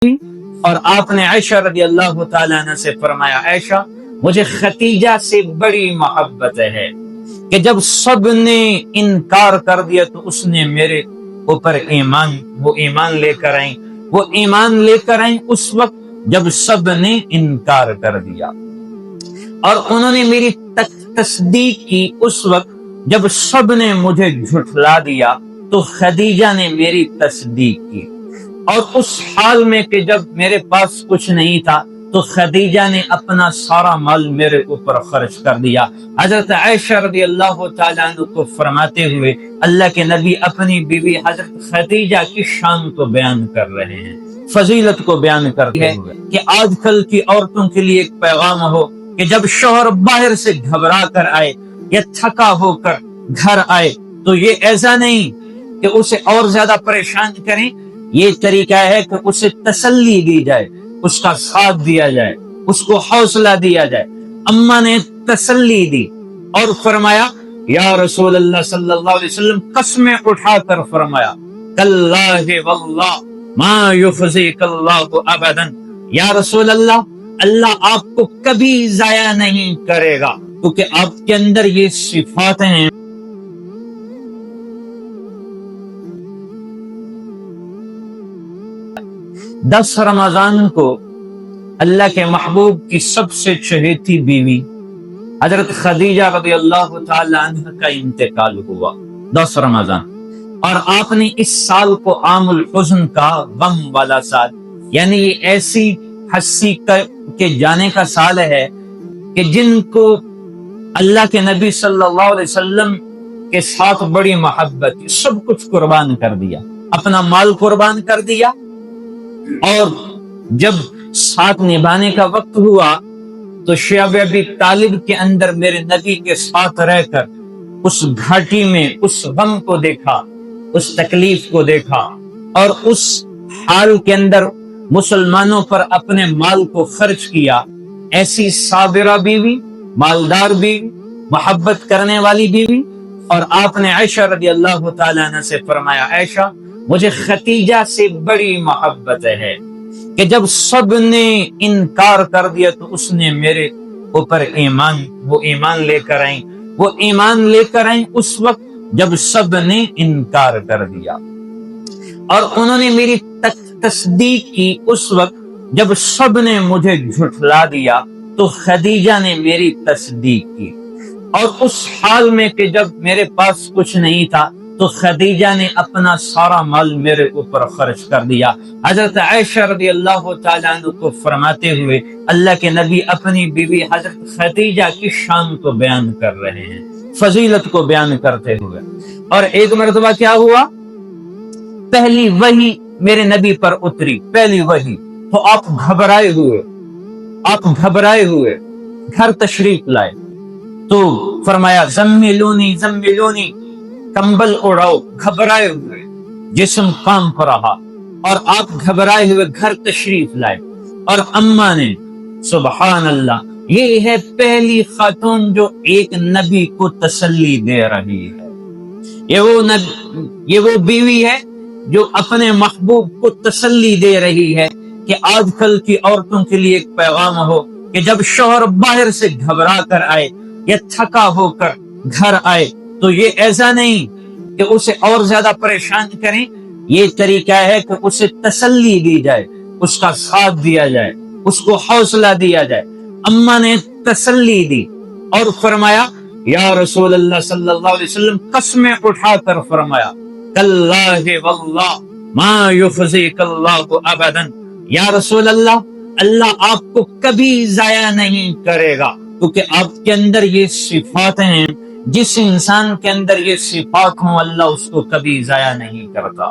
اور آپ نے عائشہ رضی اللہ تعالیٰ عنہ سے فرمایا، عائشہ مجھے ختیجہ سے بڑی محبت ہے کہ جب سب نے انکار کر دیا تو اس نے میرے اوپر وہ ایمان لے کر آئیں اس وقت جب سب نے انکار کر دیا، اور انہوں نے میری تصدیق کی اس وقت جب سب نے مجھے جھٹلا دیا تو خدیجہ نے میری تصدیق کی، اور اس حال میں کہ جب میرے پاس کچھ نہیں تھا تو خدیجہ نے اپنا سارا مال میرے اوپر خرچ کر دیا۔ حضرت عائشہ رضی اللہ تعالیٰ عنہ کو فرماتے ہوئے اللہ کے نبی اپنی بیوی حضرت خدیجہ کی شان کو بیان کر رہے ہیں، فضیلت کو بیان کرتے ہیں کہ آج کل کی عورتوں کے لیے ایک پیغام ہو کہ جب شوہر باہر سے گھبرا کر آئے یا تھکا ہو کر گھر آئے تو یہ ایسا نہیں کہ اسے اور زیادہ پریشان کریں، یہ طریقہ ہے کہ اسے تسلی دی جائے، اس کا ساتھ دیا جائے، اس کو حوصلہ دیا جائے۔ اماں نے تسلی دی اور فرمایا، یا رسول اللہ صلی اللہ علیہ وسلم قسمیں اٹھا کر فرمایا، کاللہ واللہ ما یخزیک اللہ ابدا، یا رسول اللہ اللہ آپ کو کبھی ضائع نہیں کرے گا، کیونکہ آپ کے اندر یہ صفات ہیں۔ 10 رمضان کو اللہ کے محبوب کی سب سے چہیتی بیوی حضرت خدیجہ رضی اللہ تعالی عنہ کا انتقال ہوا 10 رمضان، اور آپ نے اس سال کو عام الحزن کا، غم والا سال، یعنی یہ ایسی ہستی کے جانے کا سال ہے کہ جن کو اللہ کے نبی صلی اللہ علیہ وسلم کے ساتھ بڑی محبت، سب کچھ قربان کر دیا، اپنا مال قربان کر دیا، اور جب ساتھ نبھانے کا وقت ہوا تو شعب ابی طالب کے اندر میرے نبی کے ساتھ رہ کر اس گھاٹی میں اس غم کو دیکھا، اس تکلیف کو دیکھا، اور اس حال کے اندر مسلمانوں پر اپنے مال کو خرچ کیا۔ ایسی صابرہ بیوی، مالدار بیوی، محبت کرنے والی بیوی۔ اور آپ نے عائشہ رضی اللہ تعالیٰ عنہ سے فرمایا، عائشہ مجھے ختیجہ سے بڑی محبت ہے کہ جب سب نے انکار کر دیا تو اس نے میرے اوپر ایمان لے کر آئیں اس وقت جب سب نے انکار کر دیا، اور انہوں نے میری تصدیق کی اس وقت جب سب نے مجھے جھٹلا دیا تو خدیجہ نے میری تصدیق کی، اور اس حال میں کہ جب میرے پاس کچھ نہیں تھا تو خدیجہ نے اپنا سارا مال میرے اوپر خرچ کر دیا۔ حضرت عائشہ رضی اللہ تعالیٰ عنہ کو فرماتے ہوئے اللہ کے نبی اپنی بیوی حضرت خدیجہ کی شان کو بیان کر رہے ہیں، فضیلت کو بیان کرتے ہوئے۔ اور ایک مرتبہ کیا ہوا، پہلی وحی میرے نبی پر اتری، پہلی وحی، تو آپ گھبرائے ہوئے گھر تشریف لائے، تو فرمایا زملونی کمبل اڑاؤ، گھبرائے ہوئے، جسم کانپ رہا، اور آپ گھبرائے ہوئے گھر تشریف لائے، اور اماں نے، سبحان اللہ، یہ ہے پہلی خاتون جو ایک نبی کو تسلی دے رہی ہے، یہ وہ بیوی ہے جو اپنے محبوب کو تسلی دے رہی ہے کہ آج کل کی عورتوں کے لیے ایک پیغام ہو کہ جب شوہر باہر سے گھبرا کر آئے یا تھکا ہو کر گھر آئے تو یہ ایسا نہیں کہ اسے اور زیادہ پریشان کریں، یہ طریقہ ہے کہ اسے تسلی دی جائے، اس کا ساتھ دیا جائے، اس کو حوصلہ دیا جائے۔ اماں نے تسلی دی اور فرمایا، یا رسول اللہ صلی اللہ علیہ وسلم قسمیں اٹھا کر فرمایا، کاللہ واللہ ما یخزیک اللہ ابدا، یا رسول اللہ اللہ آپ کو کبھی ضائع نہیں کرے گا، کیونکہ آپ کے اندر یہ صفات ہیں، جس انسان کے اندر یہ صفات ہوں اللہ اس کو کبھی ضائع نہیں کرتا۔